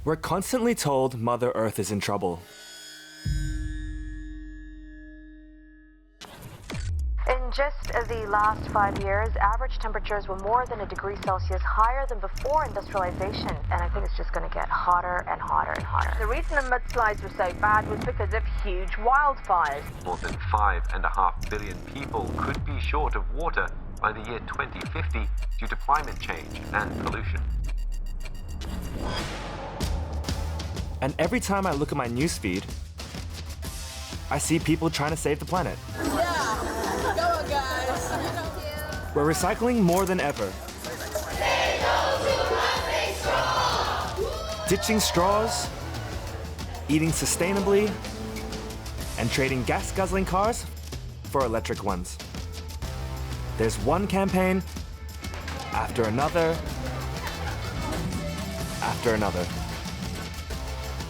We're constantly told Mother Earth is in trouble. In just the last 5 years, average temperatures were more than a degree Celsius higher than before industrialization, and I think it's just going to get hotter and hotter and hotter. The reason the mudslides were so bad was because of huge wildfires. More than 5.5 billion people could be short of water by the year 2050 due to climate change and pollution. And every time I look at my newsfeed, I see people trying to save the planet. Yeah, go on, guys. We're recycling more than ever. Ditching straws, eating sustainably, and trading gas-guzzling cars for electric ones. There's one campaign after another, after another.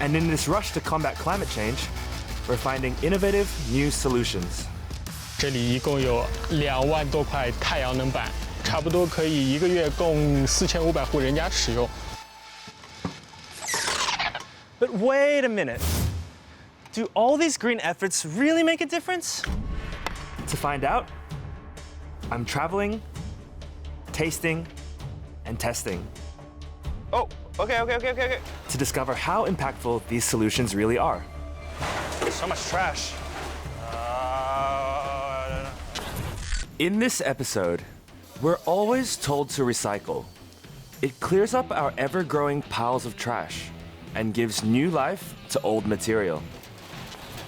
And in this rush to combat climate change, we're finding innovative new solutions. 这里一共有2万多块太阳能板，差不多可以1个月供4500户人家使用。 But wait a minute. Do all these green efforts really make a difference? To find out, I'm traveling, tasting, and testing. Oh, okay. To discover how impactful these solutions really are. So much trash. In this episode, we're always told to recycle. It clears up our ever-growing piles of trash and gives new life to old material.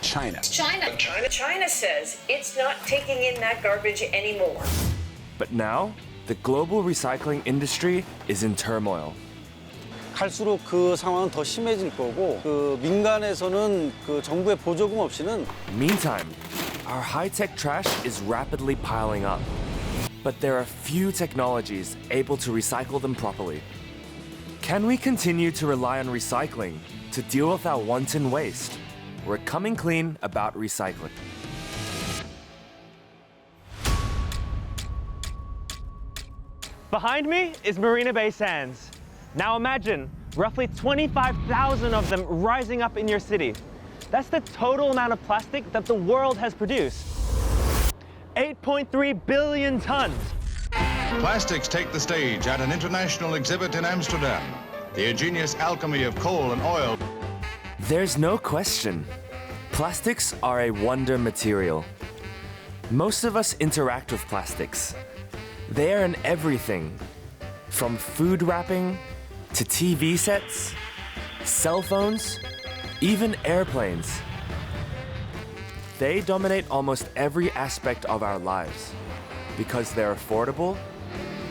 China says it's not taking in that garbage anymore. But now, the global recycling industry is in turmoil. 갈수록 그 상황은 더 심해질 거고 그 민간에서는 그 정부의 보조금 없이는 Meantime, our high-tech trash is rapidly piling up. But there are few technologies able to recycle them properly. Can we continue to rely on recycling to deal with our wanton waste? We're coming clean about recycling. Behind me is Marina Bay Sands. Now imagine roughly 25,000 of them rising up in your city. That's the total amount of plastic that the world has produced. 8.3 billion tons. Plastics take the stage at an international exhibit in Amsterdam. The ingenious alchemy of coal and oil. There's no question. Plastics are a wonder material. Most of us interact with plastics. They are in everything, from food wrapping to TV sets, cell phones, even airplanes. They dominate almost every aspect of our lives because they're affordable,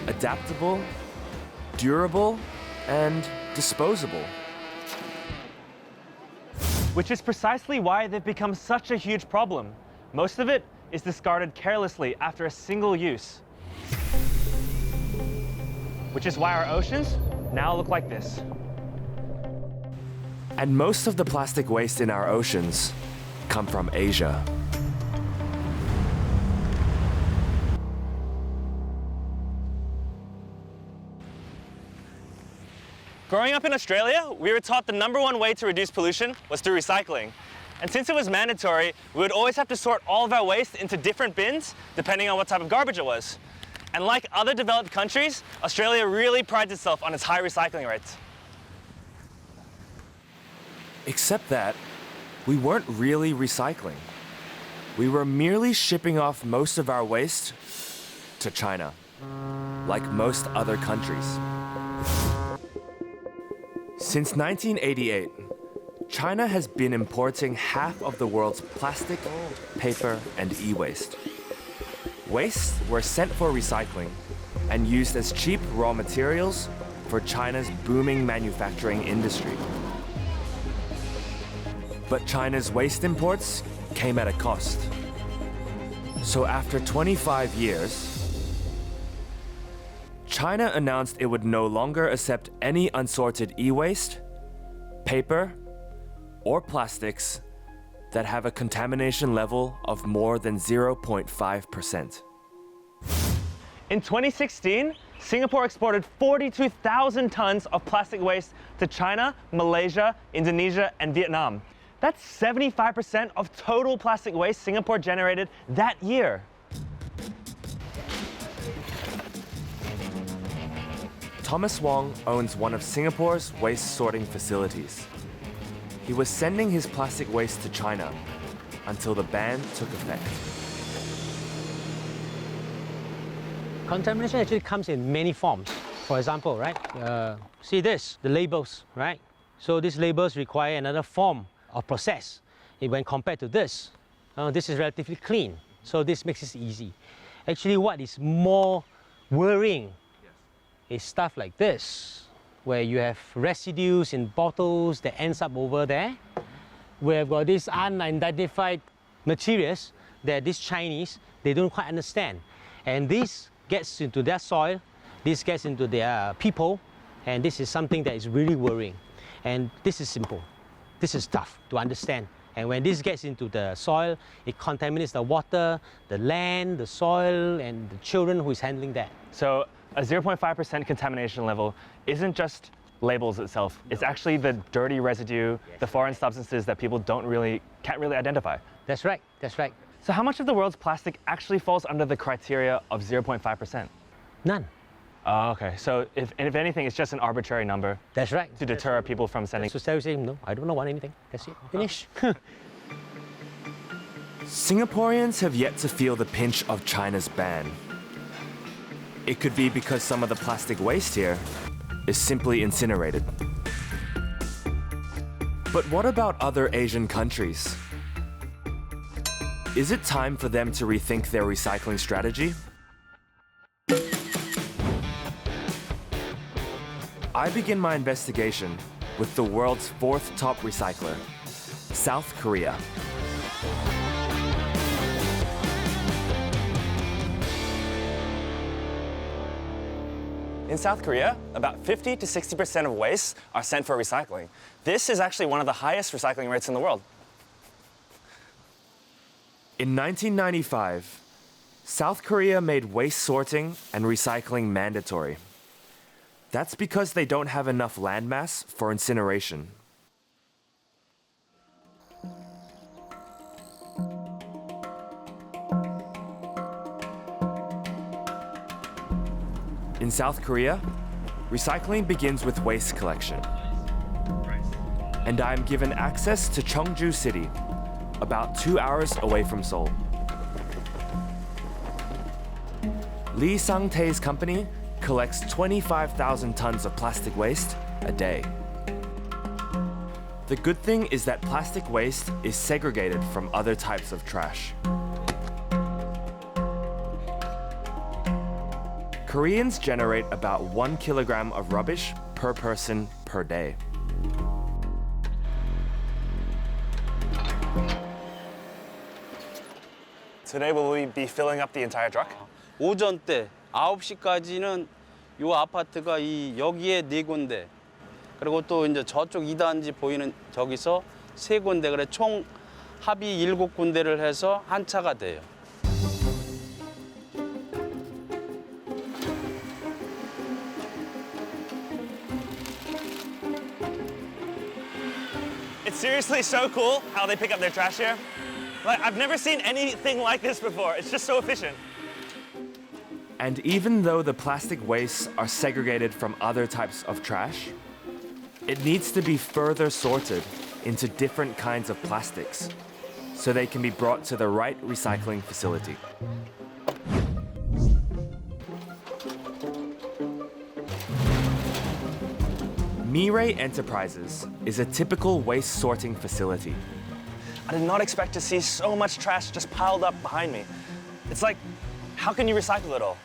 adaptable, durable, and disposable. Which is precisely why they've become such a huge problem. Most of it is discarded carelessly after a single use. Which is why our oceans now look like this. And most of the plastic waste in our oceans come from Asia. Growing up in Australia, we were taught the #1 way to reduce pollution was through recycling. And since it was mandatory, we would always have to sort all of our waste into different bins, depending on what type of garbage it was. And like other developed countries, Australia really prides itself on its high recycling rates. Except that we weren't really recycling. We were merely shipping off most of our waste to China, like most other countries. Since 1988, China has been importing half of the world's plastic, paper, and e-waste. Wastes were sent for recycling and used as cheap raw materials for China's booming manufacturing industry. But China's waste imports came at a cost. So after 25 years, China announced it would no longer accept any unsorted e-waste, paper, or plastics that have a contamination level of more than 0.5%. In 2016, Singapore exported 42,000 tons of plastic waste to China, Malaysia, Indonesia, and Vietnam. That's 75% of total plastic waste Singapore generated that year. Thomas Wong owns one of Singapore's waste sorting facilities. He was sending his plastic waste to China until the ban took effect. Contamination actually comes in many forms. For example, right, see this, the labels, right? So these labels require another form of process. When compared to this, this is relatively clean. So this makes it easy. Actually, what is more worrying is stuff like this, where you have residues in bottles that ends up over there. We have got these unidentified materials that these Chinese, they don't quite understand. And this gets into their soil, this gets into their people, and this is something that is really worrying. And this is simple. This is tough to understand. And when this gets into the soil, it contaminates the water, the land, the soil, and the children who is handling that. So a 0.5% contamination level isn't just labels itself. No. It's actually the dirty residue, the foreign substances that people can't really identify. That's right, that's right. So how much of the world's plastic actually falls under the criteria of 0.5%? None. Oh, okay. So if anything, it's just an arbitrary number. That's right. To deter people from sending. So Sarah saying, no, I don't want anything. That's it. Finish. Singaporeans have yet to feel the pinch of China's ban. It could be because some of the plastic waste here is simply incinerated. But what about other Asian countries? Is it time for them to rethink their recycling strategy? I begin my investigation with the world's fourth top recycler, South Korea. In South Korea, about 50 to 60% of waste are sent for recycling. This is actually one of the highest recycling rates in the world. In 1995, South Korea made waste sorting and recycling mandatory. That's because they don't have enough landmass for incineration. In South Korea, recycling begins with waste collection. And I'm given access to Cheongju City, about 2 hours away from Seoul. Lee Sang-tae's company collects 25,000 tons of plastic waste a day. The good thing is that plastic waste is segregated from other types of trash. Koreans generate about 1 kilogram of rubbish per person per day. Today will we be filling up the entire truck? 오전 때 9시까지는 이 아파트가 여기에 4군데, 그리고 또 이제 저쪽 2단지 보이는 저기서 3군데, 그래 총 합이 7군데를 해서 한 차가 돼요. It's seriously so cool how they pick up their trash here. Like, I've never seen anything like this before. It's just so efficient. And even though the plastic wastes are segregated from other types of trash, it needs to be further sorted into different kinds of plastics so they can be brought to the right recycling facility. Mirai Enterprises is a typical waste sorting facility. I did not expect to see so much trash just piled up behind me. It's like, how can you recycle it all?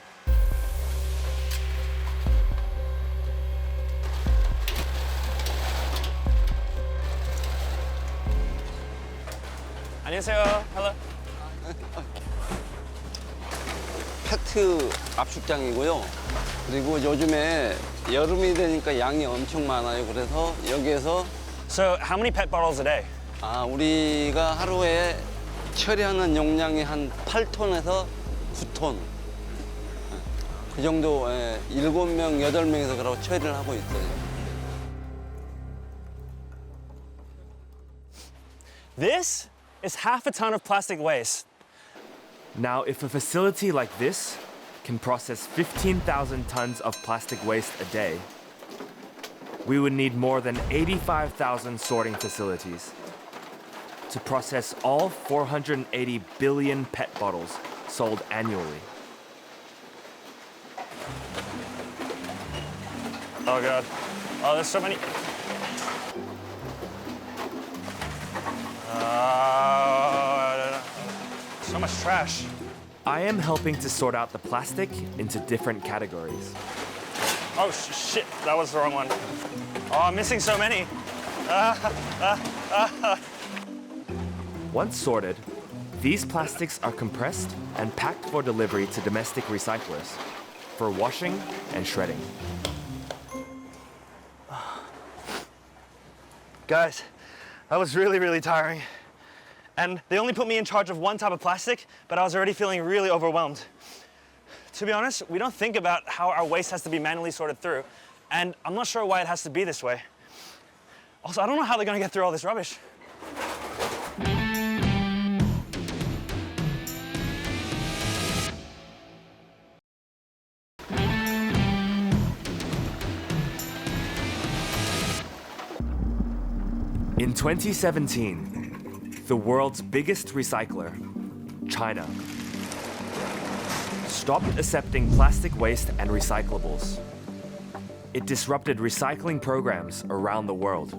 안녕하세요. Hello. 페트 압축장이고요. 그리고 요즘에 여름이 되니까 양이 엄청 많아요. 그래서 여기에서 So how many PET bottles a day? 우리가 하루에 처리하는 용량이 한 8톤에서 9톤. 그 정도 7명, 8명에서 그러고 처리를 하고 있어요. This is half a ton of plastic waste. Now, if a facility like this can process 15,000 tons of plastic waste a day, we would need more than 85,000 sorting facilities to process all 480 billion PET bottles sold annually. Oh God. Oh, there's so many. So much trash. I am helping to sort out the plastic into different categories. Oh shit, that was the wrong one. Oh, I'm missing so many. Once sorted, these plastics are compressed and packed for delivery to domestic recyclers for washing and shredding. Guys, that was really, really tiring. And they only put me in charge of one type of plastic, but I was already feeling really overwhelmed. To be honest, we don't think about how our waste has to be manually sorted through, and I'm not sure why it has to be this way. Also, I don't know how they're gonna get through all this rubbish. In 2017, the world's biggest recycler, China, stopped accepting plastic waste and recyclables. It disrupted recycling programs around the world.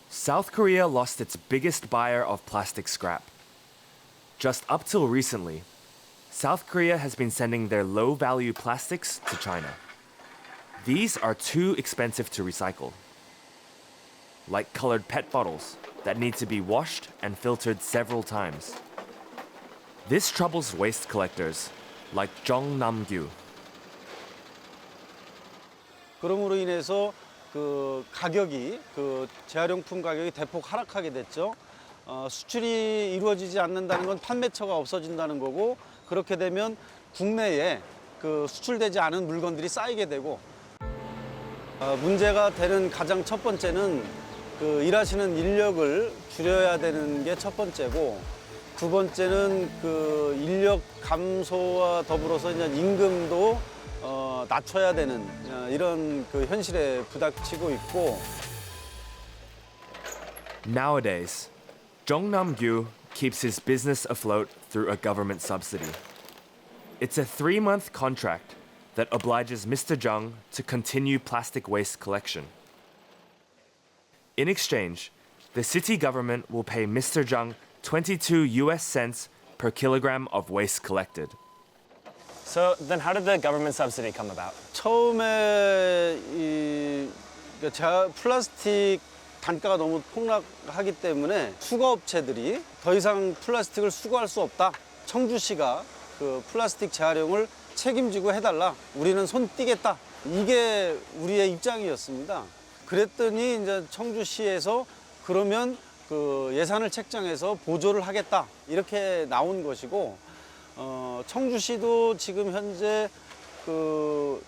South Korea lost its biggest buyer of plastic scrap. Just up till recently, South Korea has been sending their low-value plastics to China. These are too expensive to recycle, like colored PET bottles that need to be washed and filtered several times. This troubles waste collectors like Jong Nam-gyu. 그럼으로 인해서 그 가격이 재활용품 가격이 대폭 하락하게 됐죠. 수출이 이루어지지 않는다는 건 판매처가 없어진다는 거고, 그렇게 되면 국내에 그 수출되지 않은 물건들이 쌓이게 되고, 문제가 되는 가장 첫 번째는 그 일하시는 인력을 줄여야 되는 게 첫 번째고, 두 번째는 그 인력 감소와 더불어서 이제 임금도 낮춰야 되는 이런 그 현실에 부닥치고 있고. Nowadays, Jong Nam-gyu keeps his business afloat through a government subsidy. It's a 3-month contract that obliges Mr. Jung to continue plastic waste collection. In exchange, the city government will pay Mr. Jung 22 US cents per kilogram of waste collected. So then how did the government subsidy come about? 처음에 플라스틱 단가가 너무 폭락하기 때문에 수거업체들이 더 이상 플라스틱을 수거할 수 없다. 청주시가 그 플라스틱 재활용을 책임지고 해달라. 우리는 손 띄겠다. 이게 우리의 입장이었습니다. 그랬더니 이제 청주시에서 그러면 그 예산을 책정해서 보조를 하겠다. 이렇게 나온 것이고, 청주시도 지금 현재 그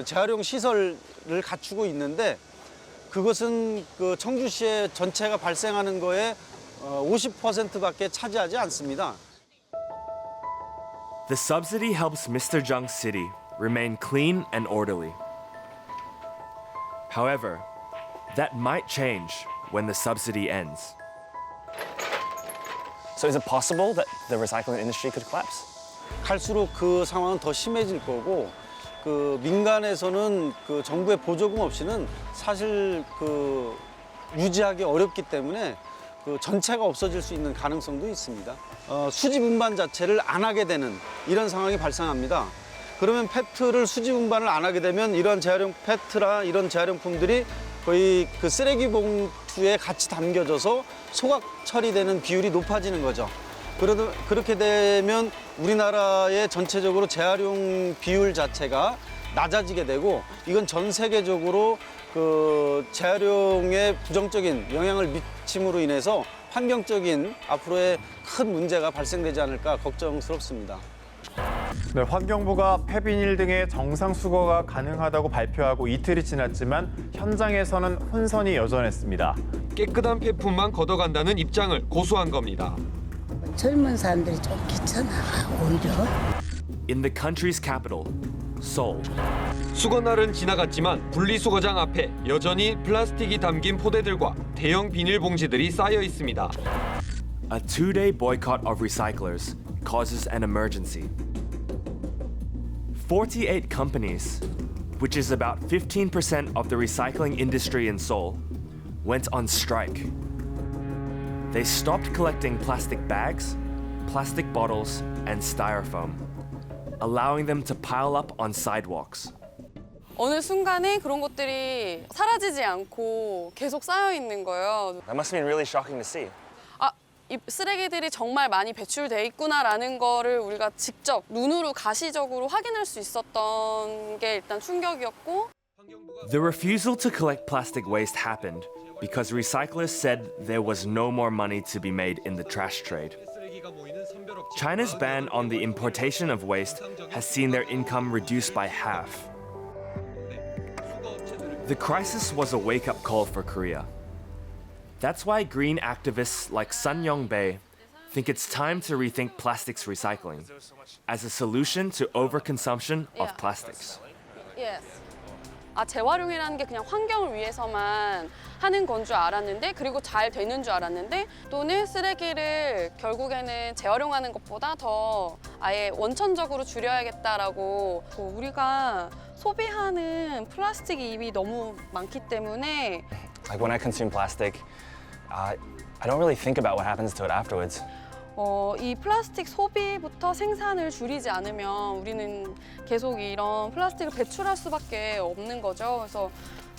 재활용 시설을 갖추고 있는데, 그것은 그 청주시의 전체가 발생하는 거에 50%밖에 차지하지 않습니다. The subsidy helps Mr. Jung's city remain clean and orderly. However, that might change when the subsidy ends. So is it possible that the recycling industry could collapse? 갈수록 그 상황은 더 심해질 거고, 그 민간에서는 그 정부의 보조금 없이는 사실 그 유지하기 어렵기 때문에 그 전체가 없어질 수 있는 가능성도 있습니다. 수지 분반 자체를 안 하게 되는 이런 상황이 발생합니다. 그러면 페트를 수지 분반을 안 하게 되면 이런 재활용 페트나 이런 재활용품들이 거의 그 쓰레기 봉투에 같이 담겨져서 소각 처리되는 비율이 높아지는 거죠. 그렇게 되면 우리나라의 전체적으로 재활용 비율 자체가 낮아지게 되고 이건 전 세계적으로 그 재활용에 부정적인 영향을 미침으로 인해서 환경적인 앞으로의 큰 문제가 발생되지 않을까 걱정스럽습니다. 네, 환경부가 폐비닐 등의 정상 수거가 가능하다고 발표하고 이틀이 지났지만 현장에서는 혼선이 여전했습니다. 깨끗한 폐품만 걷어간다는 입장을 고수한 겁니다. 젊은 사람들이 좀 귀찮아, 오히려. In the country's capital, Seoul. 수거날은 지나갔지만 분리수거장 앞에 여전히 플라스틱이 담긴 포대들과 대형 비닐봉지들이 쌓여 있습니다. A 2-day boycott of recyclers causes an emergency. 48 companies, which is about 15% of the recycling industry in Seoul, went on strike. They stopped collecting plastic bags, plastic bottles, and styrofoam, allowing them to pile up on sidewalks. 어느 순간에 그런 것들이 사라지지 않고 계속 쌓여 있는 거예요. That must have been really shocking to see. 이 쓰레기들이 정말 많이 배출돼 있구나라는 거를 우리가 직접 눈으로 가시적으로 확인할 수 있었던 게 일단 충격이었고. The refusal to collect plastic waste happened because recyclers said there was no more money to be made in the trash trade. China's ban on the importation of waste has seen their income reduced by half. The crisis was a wake-up call for Korea. That's why green activists like Sun Yong-bae think it's time to rethink plastics recycling as a solution to overconsumption of plastics. Yes. 재활용이라는 게 그냥 환경을 위해서만 하는 건 줄 알았는데, 그리고 잘 되는 줄 알았는데, 또는 쓰레기를 결국에는 재활용하는 것보다 더 아예 원천적으로 줄여야겠다라고. 우리가 소비하는 플라스틱이 이미 너무 많기 때문에. Like when I consume plastic, I don't really think about what happens to it afterwards. 이 플라스틱 소비부터 생산을 줄이지 않으면 우리는 계속 이런 플라스틱을 배출할 수밖에 없는 거죠. 그래서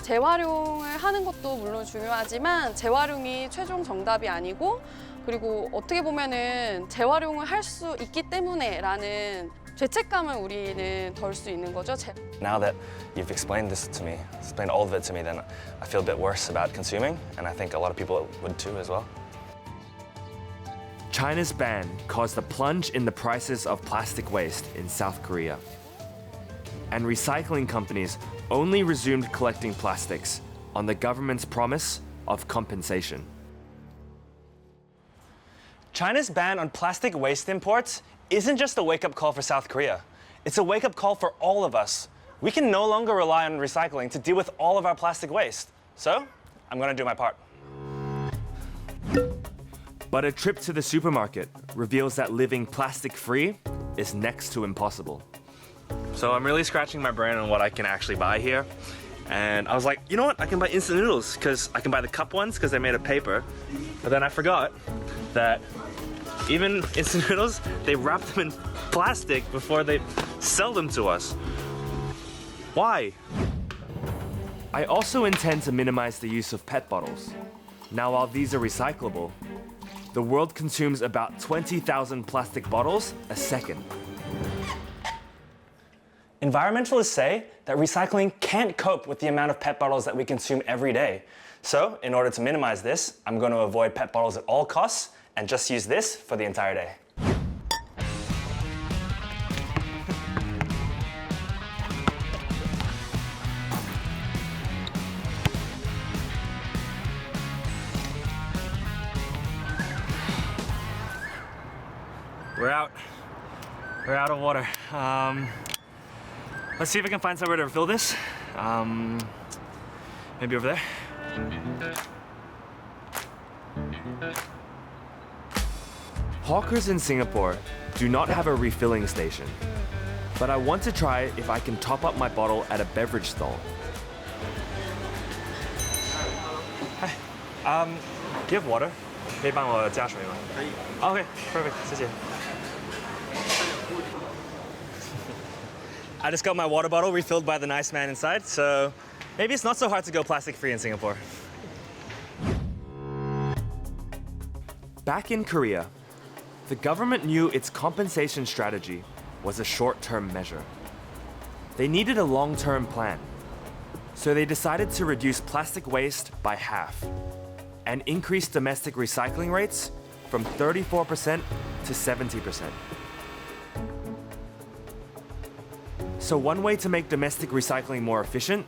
재활용을 하는 것도 물론 중요하지만 재활용이 최종 정답이 아니고, 그리고 어떻게 보면은 재활용을 할 수 있기 때문에라는 죄책감을 우리는 덜 수 있는 거죠. Now that you've explained this to me, explained all of it to me, then I feel a bit worse about consuming, and I think a lot of people would too as well. China's ban caused a plunge in the prices of plastic waste in South Korea. And recycling companies only resumed collecting plastics on the government's promise of compensation. China's ban on plastic waste imports isn't just a wake-up call for South Korea. It's a wake-up call for all of us. We can no longer rely on recycling to deal with all of our plastic waste. So, I'm gonna do my part. But a trip to the supermarket reveals that living plastic-free is next to impossible. So I'm really scratching my brain on what I can actually buy here. And I was like, you know what? I can buy instant noodles because I can buy the cup ones because they're made of paper. But then I forgot that even instant noodles, they wrap them in plastic before they sell them to us. Why? I also intend to minimize the use of PET bottles. Now, while these are recyclable, the world consumes about 20,000 plastic bottles a second. Environmentalists say that recycling can't cope with the amount of PET bottles that we consume every day. So, in order to minimize this, I'm going to avoid PET bottles at all costs and just use this for the entire day. We're out. We're out of water. Let's see if I can find somewhere to refill this. Maybe over there. Hawkers in Singapore do not have a refilling station, but I want to try if I can top up my bottle at a beverage stall. Hi. Do you have water? 可以帮我加水吗？可以。Okay, perfect. 谢谢。I just got my water bottle refilled by the nice man inside, so maybe it's not so hard to go plastic-free in Singapore. Back in Korea, the government knew its compensation strategy was a short-term measure. They needed a long-term plan, so they decided to reduce plastic waste by half and increase domestic recycling rates from 34% to 70%. So one way to make domestic recycling more efficient,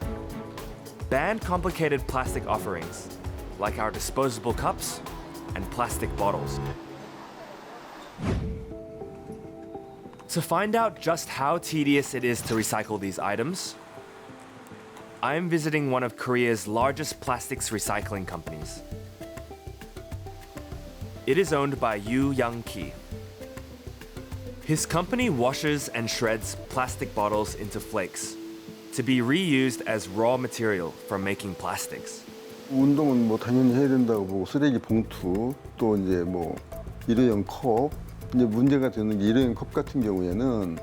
ban complicated plastic offerings, like our disposable cups and plastic bottles. To find out just how tedious it is to recycle these items, I'm visiting one of Korea's largest plastics recycling companies. It is owned by Yoo Young-ki. His company washes and shreds plastic bottles into flakes to be reused as raw material for making plastics. 운동은 뭐 당연히 해야 된다고 보고 쓰레기 봉투 또 이제 뭐 일회용 컵 이제 문제가 되는 게 일회용 컵 같은 경우에는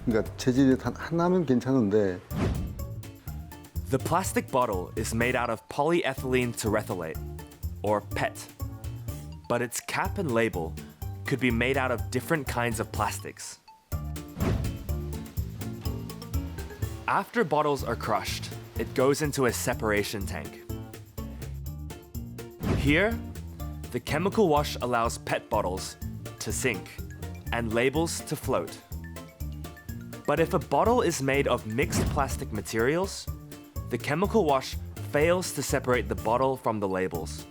그러니까 재질이 단 하나면 괜찮은데. The plastic bottle is made out of polyethylene terephthalate, or PET, but its cap and label could be made out of different kinds of plastics. After bottles are crushed, it goes into a separation tank. Here, the chemical wash allows PET bottles to sink and labels to float. But if a bottle is made of mixed plastic materials, the chemical wash fails to separate the bottle from the labels,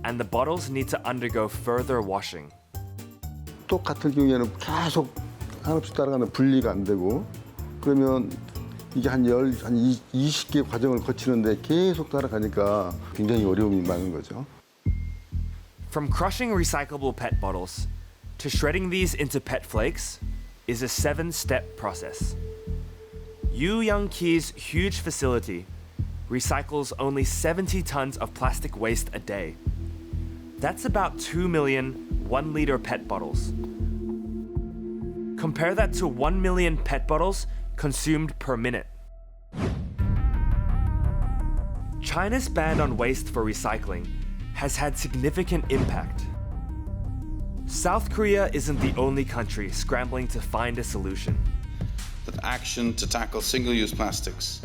and the bottles need to undergo further washing. 똑같은 경우에는 계속 하나씩 따라가는 분리가 안 되고 그러면 이게 한 20개 과정을 거치는데 계속 따라가니까 굉장히 어려움이 많은 거죠. From crushing recyclable PET bottles to shredding these into PET flakes is a 7-step process. Yoo Young-ki's huge facility recycles only 70 tons of plastic waste a day. That's about 2 million 1-liter PET bottles. Compare that to 1 million PET bottles consumed per minute. China's ban on waste for recycling has had significant impact. South Korea isn't the only country scrambling to find a solution. That action to tackle single-use plastics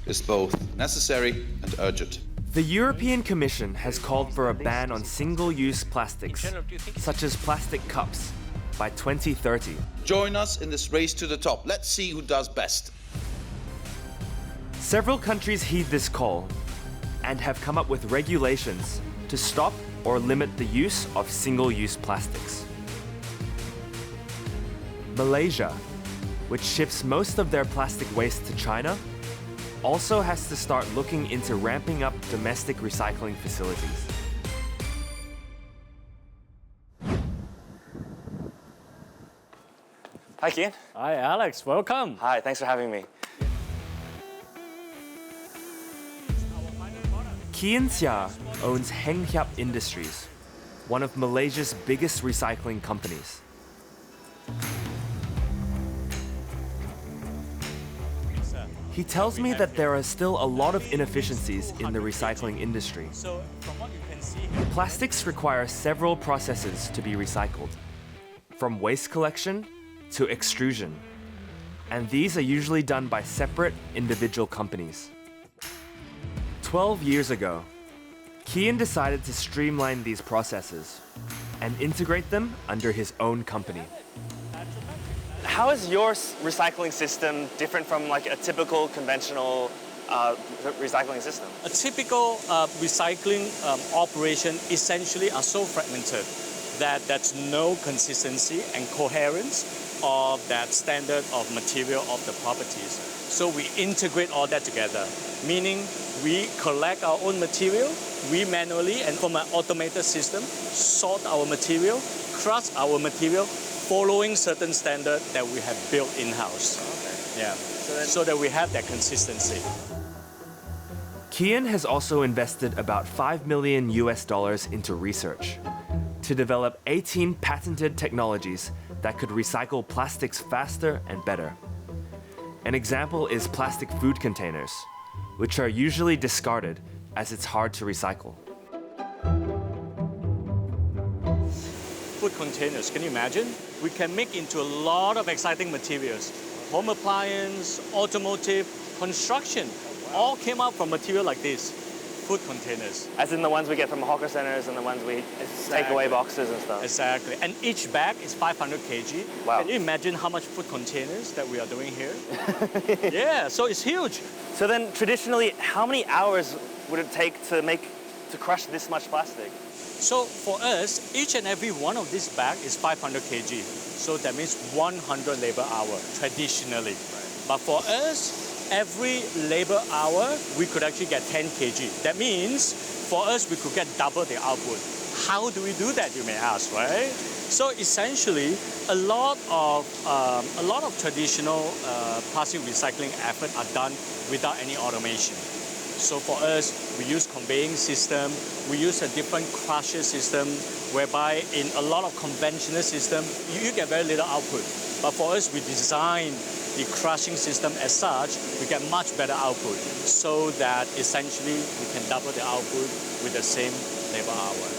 is both necessary and urgent. The European Commission has called for a ban on single-use plastics, such as plastic cups, by 2030. Join us in this race to the top. Let's see who does best. Several countries heed this call and have come up with regulations to stop or limit the use of single-use plastics. Malaysia, which ships most of their plastic waste to China, also has to start looking into ramping up domestic recycling facilities. Hi, Kian. Hi, Alex. Welcome. Hi, thanks for having me. Kian Sia owns Heap Industries, one of Malaysia's biggest recycling companies. He tells me that there are still a lot of inefficiencies in the recycling industry. Plastics require several processes to be recycled, from waste collection to extrusion, and these are usually done by separate individual companies. 12 years ago, Kian decided to streamline these processes and integrate them under his own company. How is your recycling system different from like a typical conventional recycling system? A typical recycling operation essentially are so fragmented that there's no consistency and coherence of that standard of material of the properties. So we integrate all that together, meaning we collect our own material, we manually and from an automated system sort our material, crush our material, following certain standard that we have built in-house. Okay. Yeah, so that we have that consistency. Kian has also invested about $5 million into research to develop 18 patented technologies that could recycle plastics faster and better. An example is plastic food containers, which are usually discarded as it's hard to recycle. Food containers, can you imagine? We can make into a lot of exciting materials. home appliance, automotive, construction, all came out from material like this, food containers. As in the ones we get from hawker centers and the ones we take away boxes and stuff. Exactly. And each bag is 500 kg. Wow. Can you imagine how much food containers that we are doing here? Yeah, so it's huge. So then traditionally, how many hours would it take to crush this much plastic? So for us, each and every one of this bag is 500 kg. So that means 100 labor hour traditionally. But for us, every labor hour, we could actually get 10 kg. That means for us, we could get double the output. How do we do that, you may ask, right? So essentially, a lot of traditional plastic recycling efforts are done without any automation. So for us, we use conveying system, we use a different crusher system, whereby in a lot of conventional system, you get very little output. But for us, we design the crushing system as such, we get much better output, so that essentially we can double the output with the same labor hour.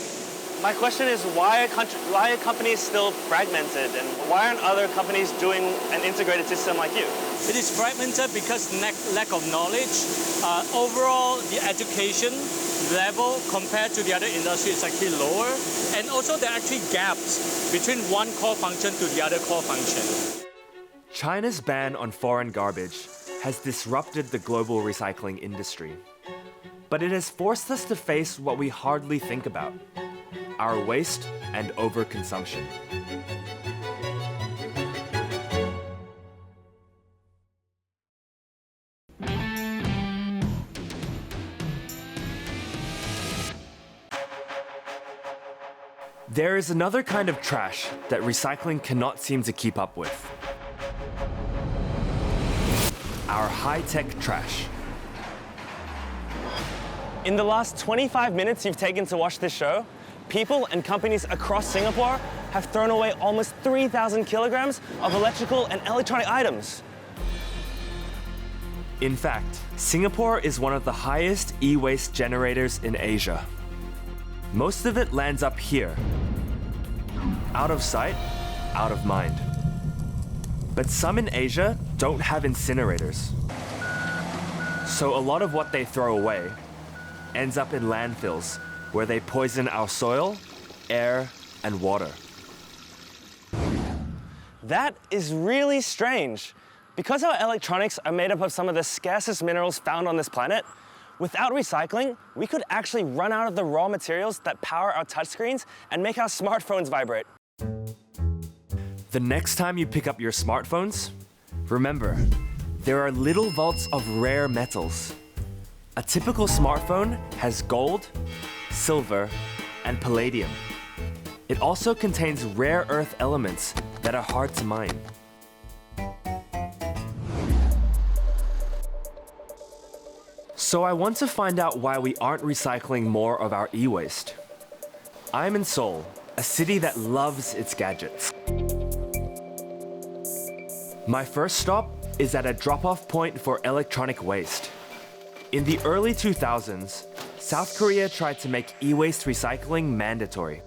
My question is, why are companies still fragmented, and why aren't other companies doing an integrated system like you? It is fragmented because lack of knowledge. Overall, the education level compared to the other industry is actually lower, and also there are actually gaps between one core function to the other core function. China's ban on foreign garbage has disrupted the global recycling industry. But it has forced us to face what we hardly think about: our waste and overconsumption. There is another kind of trash that recycling cannot seem to keep up with: our high-tech trash. In the last 25 minutes you've taken to watch this show, people and companies across Singapore have thrown away almost 3,000 kilograms of electrical and electronic items. In fact, Singapore is one of the highest e-waste generators in Asia. Most of it lands up here. Out of sight, out of mind. But some in Asia don't have incinerators. So a lot of what they throw away ends up in landfills, where they poison our soil, air, and water. That is really strange. Because our electronics are made up of some of the scarcest minerals found on this planet, without recycling, we could actually run out of the raw materials that power our touchscreens and make our smartphones vibrate. The next time you pick up your smartphones, remember, there are little vaults of rare metals. A typical smartphone has gold, silver, and palladium. It also contains rare earth elements that are hard to mine. So I want to find out why we aren't recycling more of our e-waste. I'm in Seoul, a city that loves its gadgets. My first stop is at a drop-off point for electronic waste. In the early 2000s, South Korea tried to make e-waste recycling mandatory.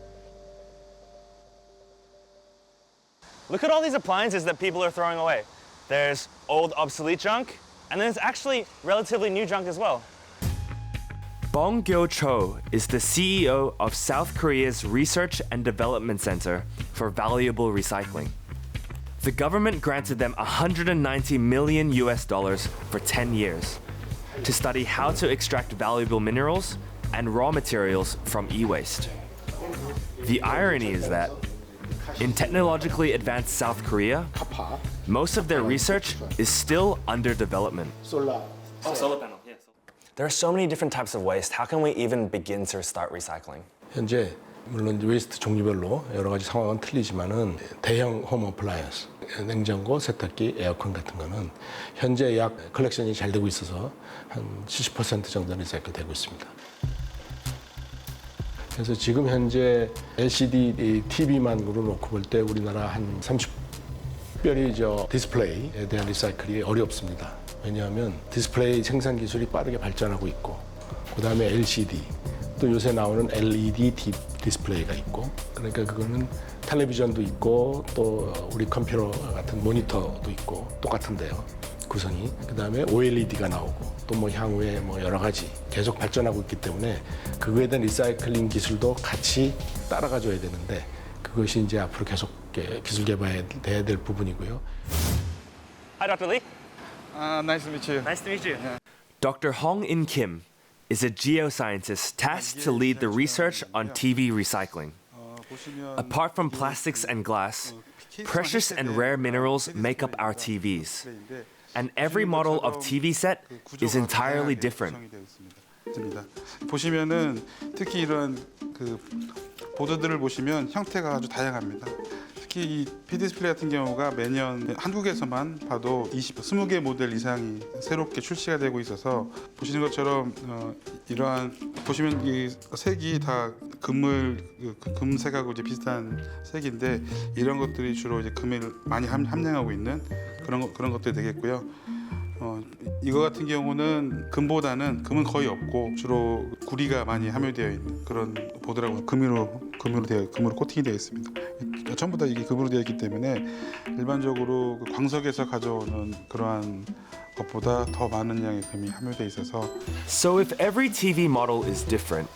Look at all these appliances that people are throwing away. There's old, obsolete junk, and there's actually relatively new junk as well. Bong Kyo-cho is the CEO of South Korea's Research and Development Center for Valuable Recycling. The government granted them $190 million for 10 years to study how to extract valuable minerals and raw materials from e-waste. The irony is that in technologically advanced South Korea, most of their research is still under development. Solar panel, yes. There are so many different types of waste. How can we even begin to start recycling? 현재 물론 웨이스트 종류별로 여러 가지 상황은 틀리지만은 대형 홈 어플라이언스, 냉장고, 세탁기, 에어컨 같은 거는 현재 약 컬렉션이 잘 되고 있어서 한 70% 정도 리사이클 되고 있습니다. 그래서 지금 현재 LCD TV만으로 놓고 볼 때 우리나라 한 30별이 디스플레이에 대한 리사이클이 어렵습니다. 왜냐하면 디스플레이 생산 기술이 빠르게 발전하고 있고, 그 다음에 LCD, 또 요새 나오는 LED 디스플레이가 있고, 그러니까 그거는 텔레비전도 있고 또 우리 컴퓨터 같은 모니터도 있고 똑같은데요. 구성이. 그다음에 OLED가 나오고 또 뭐 향후에 뭐 여러 가지 계속 발전하고 있기 때문에 그거에 대한 리사이클링 기술도 같이 따라가줘야 되는데 그것이 이제 앞으로 계속 기술 개발돼야 될 부분이고요. Hi, Dr. Lee. Nice to meet you. Nice to meet you. Dr. Hong-In Kim is a geoscientist tasked to lead the research on TV recycling. Apart from plastics and glass, precious and rare minerals make up our TVs. And every model of TV set is entirely different. 보시면은 특히 이런 그 보드들을 보시면 형태가 아주 다양합니다. 특히 이 P-디스플레이 같은 경우가 매년 한국에서만 봐도 20개 모델 이상이 새롭게 출시가 되고 있어서 보시는 것처럼 이러한 보시면 이 색이 다 금색하고 이제 비슷한 색인데 이런 것들이 주로 이제 금을 많이 함량하고 있는 그런 것들이 되겠고요. 이거 같은 경우는 금보다는 금은 거의 없고 주로 구리가 많이 함유되어 있는 그런 보드라고 금으로 코팅이 되어 있습니다. 전부 다 이게 금으로 되어 있기 때문에 일반적으로 광석에서 가져오는 그러한 것보다 더 많은 양의 금이 함유되어 있어서. So if every TV model is different,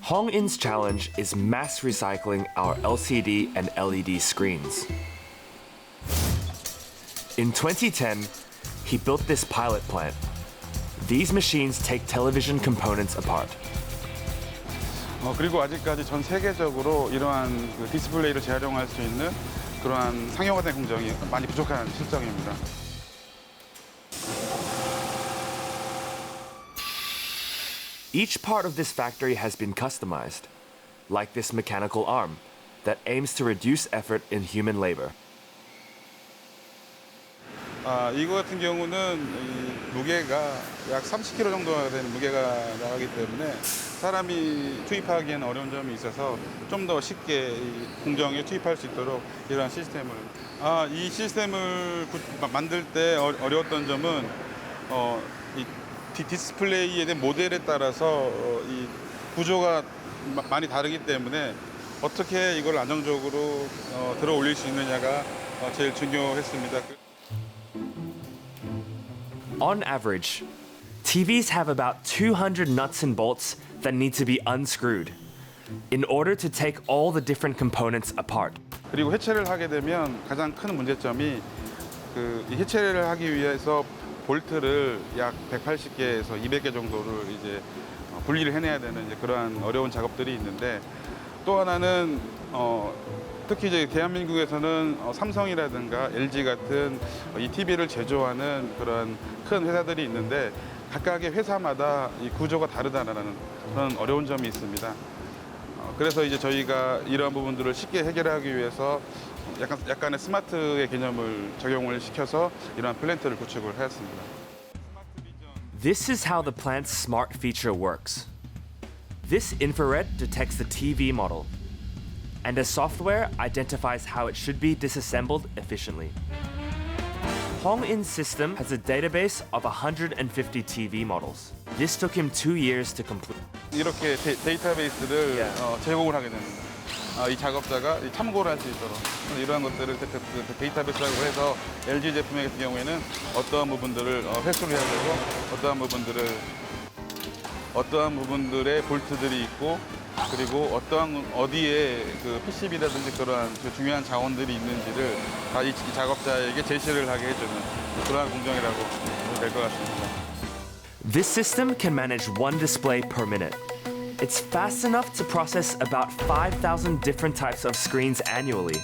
Hong-In's challenge is mass recycling our LCD and LED screens. In 2010, he built this pilot plant. These machines take television components apart. 그리고 아직까지 전 세계적으로 이러한 디스플레이를 재활용할 수 있는 그러한 상용화된 공정이 많이 부족한 실정입니다. Each part of this factory has been customized, like this mechanical arm that aims to reduce effort in human labor. 이거 같은 경우는 무게가 약 30kg 정도가 되는 무게가 나가기 때문에 사람이 투입하기에는 어려운 점이 있어서 좀 더 쉽게 공정에 투입할 수 있도록 이러한 시스템을 이 시스템을 만들 때 어려웠던 점은 이 디스플레이에 대한 모델에 따라서 이 구조가 많이 다르기 때문에 어떻게 이걸 안정적으로 들어 올릴 수 있느냐가 제일 중요했습니다. On average, TVs have about 200 nuts and bolts that need to be unscrewed in order to take all the different components apart. 그리고 해체를 하게 되면 가장 큰 문제점이 이 해체를 하기 위해서 볼트를 약 180개에서 200개 정도를 이제 분리를 해내야 되는 이제 그러한 어려운 작업들이 있는데 또 하나는 특히 이제 대한민국에서는 삼성이라든가 LG 같은 이 TV를 제조하는 그런 큰 회사들이 있는데 각각의 회사마다 이 구조가 다르다는 그런 어려운 점이 있습니다. 그래서 이제 저희가 이러한 부분들을 쉽게 해결하기 위해서 약간의 스마트의 개념을 적용을 시켜서 이러한 플랜트를 구축을 하였습니다. This is how the plant's smart feature works. This infrared detects the TV model, and a software identifies how it should be disassembled efficiently. Hong-In's system has a database of 150 TV models. This took him 2 years to complete. 이렇게 데이터베이스를 제공을 하게 됩니다. 이 작업자가 참고를 할 수 있도록 이러한 것들을 데이터베이스라고 해서 LG 제품 같은 경우에는 어떠한 부분들을 회수를 해야 되고 어떠한 부분들의 볼트들이 있고 그리고 어디에 그 PCB라든지 그러한 중요한 자원들이 있는지를 다 이 작업자에게 제시를 하게 해주는 그러한 공정이라고 될 것 같습니다. This system can manage one display per minute. It's fast enough to process about 5,000 different types of screens annually.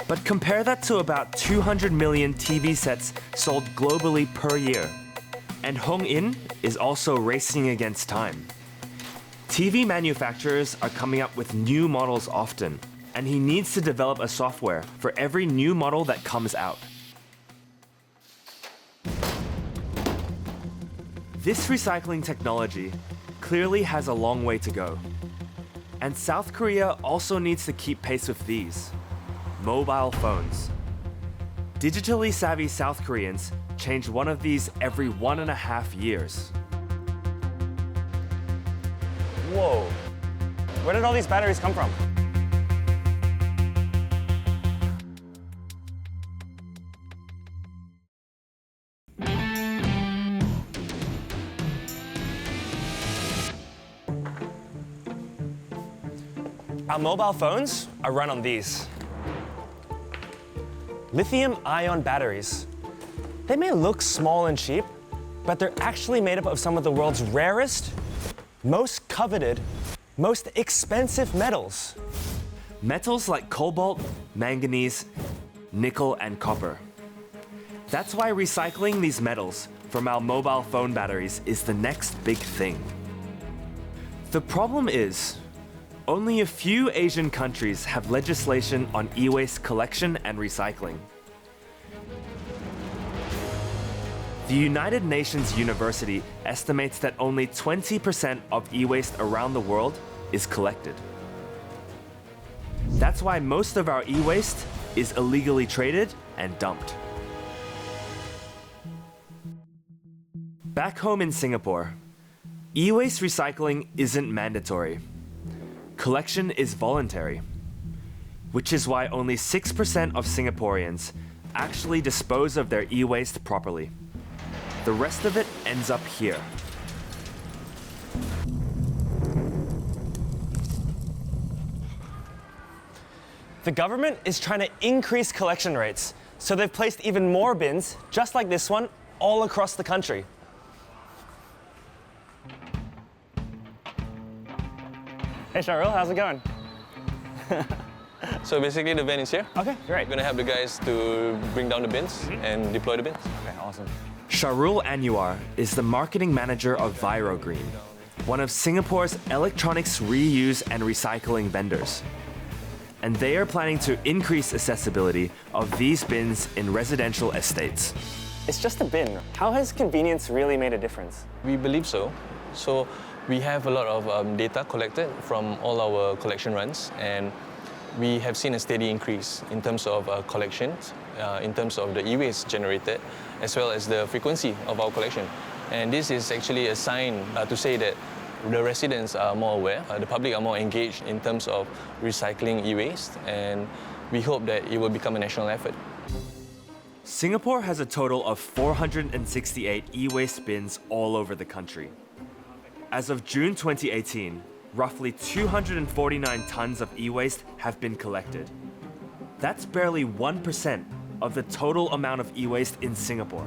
But compare that to about 200 million TV sets sold globally per year. And Hong-In is also racing against time. TV manufacturers are coming up with new models often, and he needs to develop a software for every new model that comes out. This recycling technology clearly has a long way to go. And South Korea also needs to keep pace with these mobile phones. Digitally savvy South Koreans change one of these every 1.5 years. Whoa. Where did all these batteries come from? Our mobile phones are run on these. Lithium-ion batteries. They may look small and cheap, but they're actually made up of some of the world's rarest, most coveted, most expensive metals. Metals like cobalt, manganese, nickel, and copper. That's why recycling these metals from our mobile phone batteries is the next big thing. The problem is, only a few Asian countries have legislation on e-waste collection and recycling. The United Nations University estimates that only 20% of e-waste around the world is collected. That's why most of our e-waste is illegally traded and dumped. Back home in Singapore, e-waste recycling isn't mandatory. Collection is voluntary, which is why only 6% of Singaporeans actually dispose of their e-waste properly. The rest of it ends up here. The government is trying to increase collection rates, so they've placed even more bins, just like this one, all across the country. Hey Cheryl, how's it going? So basically the van is here. Okay, great. We're gonna have the guys to bring down the bins and deploy the bins. Okay, awesome. Sharul Anwar is the marketing manager of ViroGreen, one of Singapore's electronics reuse and recycling vendors. And they are planning to increase accessibility of these bins in residential estates. It's just a bin. How has convenience really made a difference? We believe so. So we have a lot of data collected from all our collection runs, and we have seen a steady increase in terms of collections, in terms of the e-waste generated, as well as the frequency of our collection. And this is actually a sign to say that the residents are more aware, the public are more engaged in terms of recycling e-waste, and we hope that it will become a national effort. Singapore has a total of 468 e-waste bins all over the country. As of June 2018, roughly 249 tons of e-waste have been collected. That's barely 1% of the total amount of e-waste in Singapore.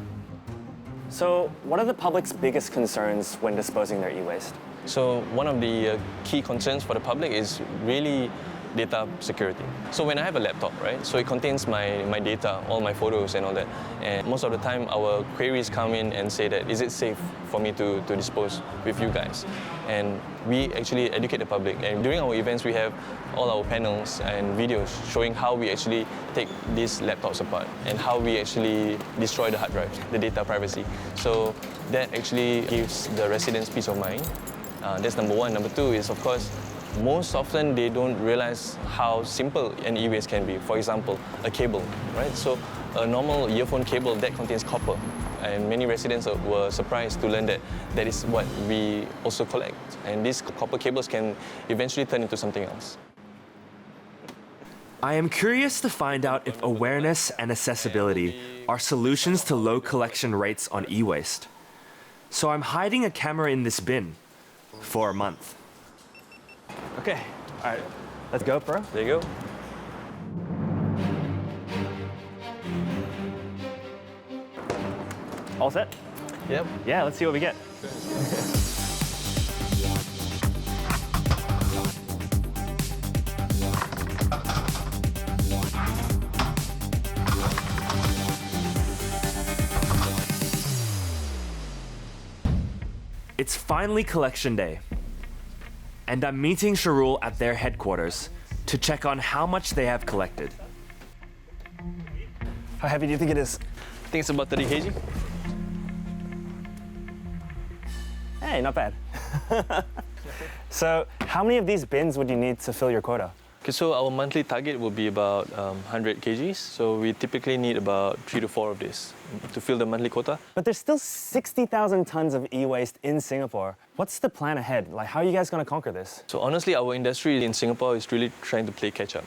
So, what are the public's biggest concerns when disposing their e-waste? So one of the key concerns for the public is really data security. So when I have a laptop, right, so it contains my data, all my photos and all that. And most of the time our queries come in and say that, is it safe for me to dispose with you guys? And we actually educate the public. And during our events, we have all our panels and videos showing how we actually take these laptops apart and how we actually destroy the hard drives, the data privacy. So that actually gives the residents peace of mind. That's number one. Number two is, of course, most often they don't realize how simple an e-waste can be. For example, a cable, right? So a normal earphone cable that contains copper. And many residents were surprised to learn that that is what we also collect. And these copper cables can eventually turn into something else. I am curious to find out if awareness and accessibility are solutions to low collection rates on e-waste. So I'm hiding a camera in this bin for a month. Okay, all right, let's go, bro. There you go. All set? Yep. Yeah, let's see what we get. It's finally collection day, and I'm meeting Sharul at their headquarters to check on how much they have collected. How heavy do you think it is? I think it's about 30 kg. Hey, not bad. So, how many of these bins would you need to fill your quota? Okay, so our monthly target will be about 100 kgs. So we typically need about 3 to 4 of this to fill the monthly quota. But there's still 60,000 tons of e-waste in Singapore. What's the plan ahead? Like, how are you guys going to conquer this? So honestly, our industry in Singapore is really trying to play catch up.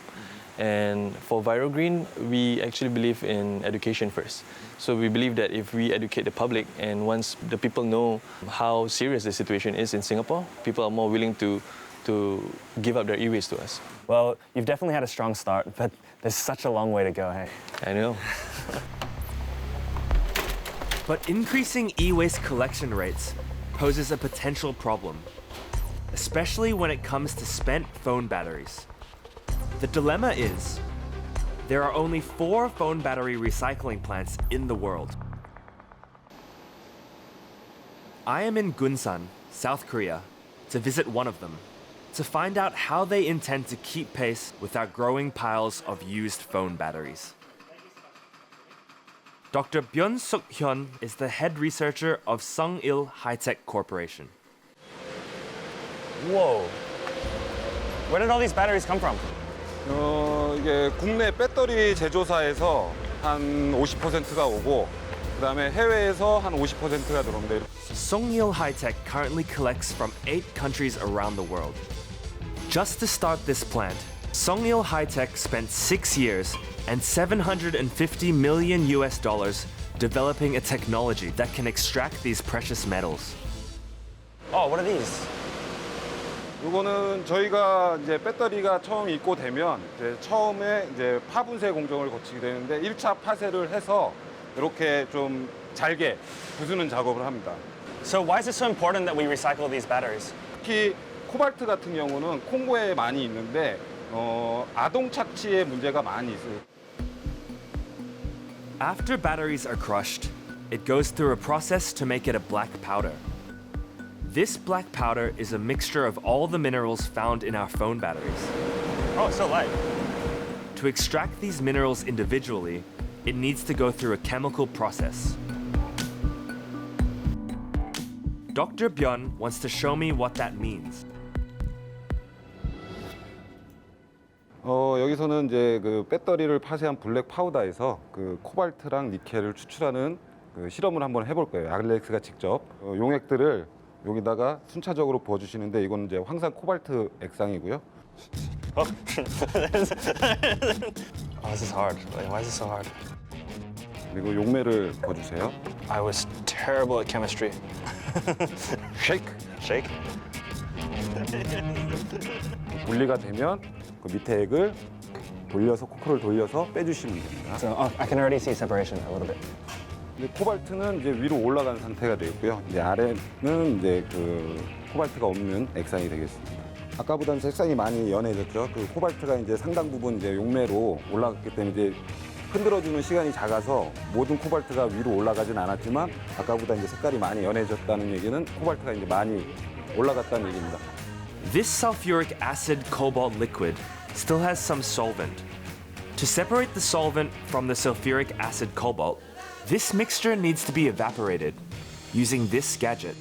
And for ViroGreen, we actually believe in education first. So we believe that if we educate the public, and once the people know how serious the situation is in Singapore, people are more willing to to give up their e-waste to us. Well, you've definitely had a strong start, but there's such a long way to go, hey? I know. But increasing e-waste collection rates poses a potential problem, especially when it comes to spent phone batteries. The dilemma is, there are only 4 phone battery recycling plants in the world. I am in Gunsan, South Korea, to visit one of them, to find out how they intend to keep pace with our growing piles of used phone batteries. Dr. Byun-suk Hyun is the head researcher of Sungil High-Tech Corporation. Whoa. Where did all these batteries come from? 이게 국내 배터리 제조사에서 한 50%가 오고 그다음에 해외에서 한 50%가 들어옵니다. Sungil High-Tech currently collects from 8 countries around the world. Just to start this plant, Sungil High-Tech spent 6 years and $750 million developing a technology that can extract these precious metals. Oh, what are these? 이거는 저희가 이제 배터리가 처음 입고되면 이제 처음에 이제 파분쇄 공정을 거치게 되는데 1차 파쇄를 해서 이렇게 좀 잘게 부수는 작업을 합니다. So why is it so important that we recycle these batteries? 특히 코발트 같은 경우는 콩고에 많이 있는데 아동 착취의 문제가 많이 있어요. After batteries are crushed, it goes through a process to make it a black powder. This black powder is a mixture of all the minerals found in our phone batteries. Oh, it's so light. To extract these minerals individually, it needs to go through a chemical process. Dr. Byun wants to show me what that means. 여기서는 이제 그 배터리를 파쇄한 블랙 파우더에서 그 코발트랑 니켈을 추출하는 그 실험을 한번 해볼 거예요. 알렉스가 직접 용액들을 여기다가 순차적으로 부어주시는데 이건 이제 황산 코발트 액상이고요. Oh, this is hard. Why is it so hard? 그리고 용매를 부어주세요. I was terrible at chemistry. Shake. Shake. 분리가 되면 그 밑에 액을 돌려서 코크를 돌려서 빼주시면 됩니다. So I can already see separation a little bit. 코발트는 이제 위로 올라간 상태가 되어 있고요. 이제 아래는 이제 그 코발트가 없는 액상이 되겠습니다. 아까보다는 색상이 많이 연해졌죠. 그 코발트가 이제 상당 부분 이제 용매로 올라갔기 때문에 이제 흔들어주는 시간이 작아서 모든 코발트가 위로 올라가진 않았지만 아까보다 이제 색깔이 많이 연해졌다는 얘기는 코발트가 이제 많이 올라갔다는 얘기입니다. This sulfuric acid cobalt liquid still has some solvent. To separate the solvent from the sulfuric acid cobalt, this mixture needs to be evaporated using this gadget.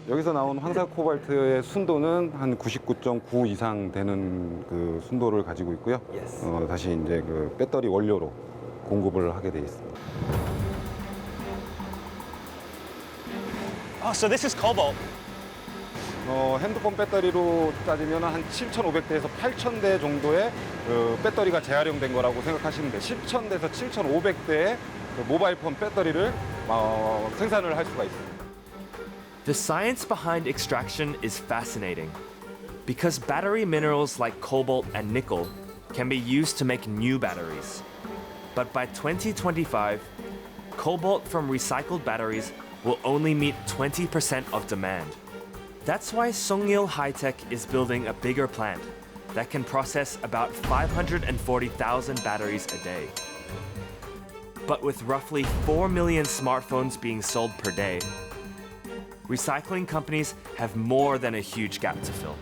여기서 나온 황산 코발트의 순도는 한 99.9 이상 되는 그 순도를 가지고 있고요. 다시 이제 그 배터리 원료로 공급을 하게 돼 있습니다. Oh, so this is cobalt. 핸드폰 배터리로 따지면 한 7,500대에서 8,000대 정도의 그 배터리가 재활용된 거라고 생각하시면 돼요. 7,000대에서 7,500대의 그 모바일 폰 배터리를 생산을 할 수가 있습니다. The science behind extraction is fascinating because battery minerals like cobalt and nickel can be used to make new batteries. But by 2025, cobalt from recycled batteries will only meet 20% of demand. That's why Sungil High-Tech is building a bigger plant that can process about 540,000 batteries a day. But with roughly 4 million smartphones being sold per day, recycling companies have more than a huge gap to fill.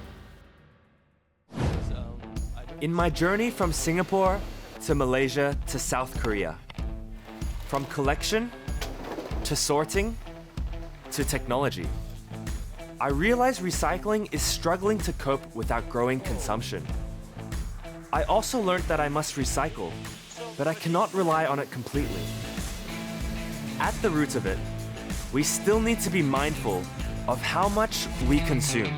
In my journey from Singapore to Malaysia to South Korea, from collection to sorting to technology, I realized recycling is struggling to cope with our growing consumption. I also learned that I must recycle, but I cannot rely on it completely. At the root of it, we still need to be mindful of how much we consume.